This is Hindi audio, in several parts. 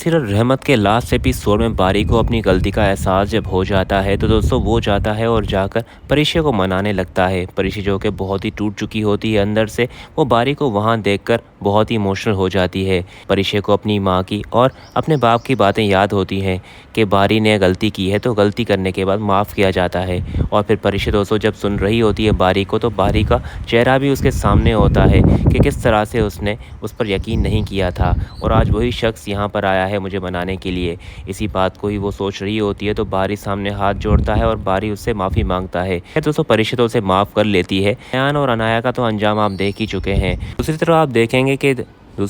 सीरियल रहमत के लास्ट एपिसोड में बारी को अपनी गलती का एहसास जब हो जाता है तो दोस्तों वो जाता है और जाकर परिशे को मनाने लगता है। परिशे जो कि बहुत ही टूट चुकी होती है अंदर से, वो बारी को वहाँ देखकर बहुत ही इमोशनल हो जाती है। परिशे को अपनी माँ की और अपने बाप की बातें याद होती हैं कि बारी ने गलती की है तो गलती करने के बाद माफ़ किया जाता है। और फिर परिशे दोस्तों जब सुन रही होती है बारी को, तो बारी का चेहरा भी उसके सामने होता है कि किस तरह से उसने उस पर यकीन नहीं किया था और आज वही शख्स यहाँ पर आया है मुझे मनाने के लिए। इसी बात को ही वो सोच रही होती है तो बारी सामने हाथ जोड़ता है और बारी उससे माफ़ी मांगता है। खैर दोस्तों परिशे तो उसे माफ़ कर लेती है। अयान और अनाया का तो अंजाम आप देख ही चुके हैं। दूसरी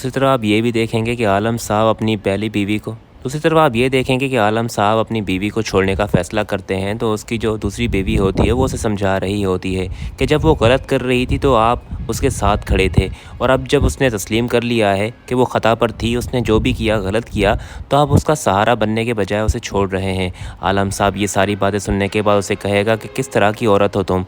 तरफ आप ये भी देखेंगे कि आलम साहब अपनी बीवी को छोड़ने का फ़ैसला करते हैं तो उसकी जो दूसरी बीवी होती है वो उसे समझा रही होती है कि जब वो गलत कर रही थी तो आप उसके साथ खड़े थे और अब जब उसने तस्लीम कर लिया है कि वो ख़ता पर थी, उसने जो भी किया गलत किया, तो आप उसका सहारा बनने के बजाय उसे छोड़ रहे हैं। आलम साहब ये सारी बातें सुनने के बाद उसे कहेगा कि किस तरह की औरत हो तुम,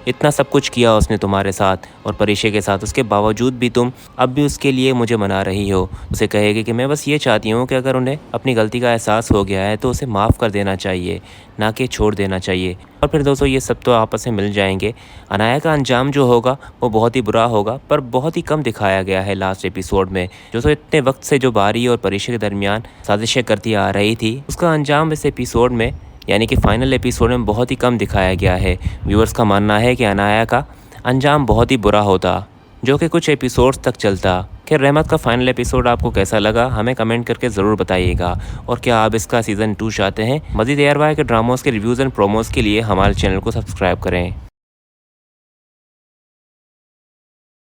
इतना सब कुछ किया उसने तुम्हारे साथ और परिशे के साथ, उसके बावजूद भी तुम अब भी उसके लिए मुझे मना रही हो। उसे कहेगी कि मैं बस ये चाहती हूँ कि अगर उन्हें अपनी गलती का एहसास हो गया है तो उसे माफ़ कर देना चाहिए, ना कि छोड़ देना चाहिए। और फिर दोस्तों ये सब तो आपस में मिल जाएंगे। अनाया का अंजाम जो होगा वो बहुत ही बुरा होगा, पर बहुत ही कम दिखाया गया है लास्ट एपिसोड में। दोस्तों इतने वक्त से जो बारी और परिशे के दरमियान साजिशें करती आ रही थी, उसका अंजाम इस एपिसोड में यानी कि फाइनल एपिसोड में बहुत ही कम दिखाया गया है। व्यूअर्स का मानना है कि अनाया का अंजाम बहुत ही बुरा होता, जो कि कुछ एपिसोड्स तक चलता। खैर रहमत का फाइनल एपिसोड आपको कैसा लगा हमें कमेंट करके ज़रूर बताइएगा। और क्या आप इसका सीज़न 2 चाहते हैं? मज़ीद ARY के ड्रामोज़ के रिव्यूज़ एंड प्रोमोज़ के लिए हमारे चैनल को सब्सक्राइब करें।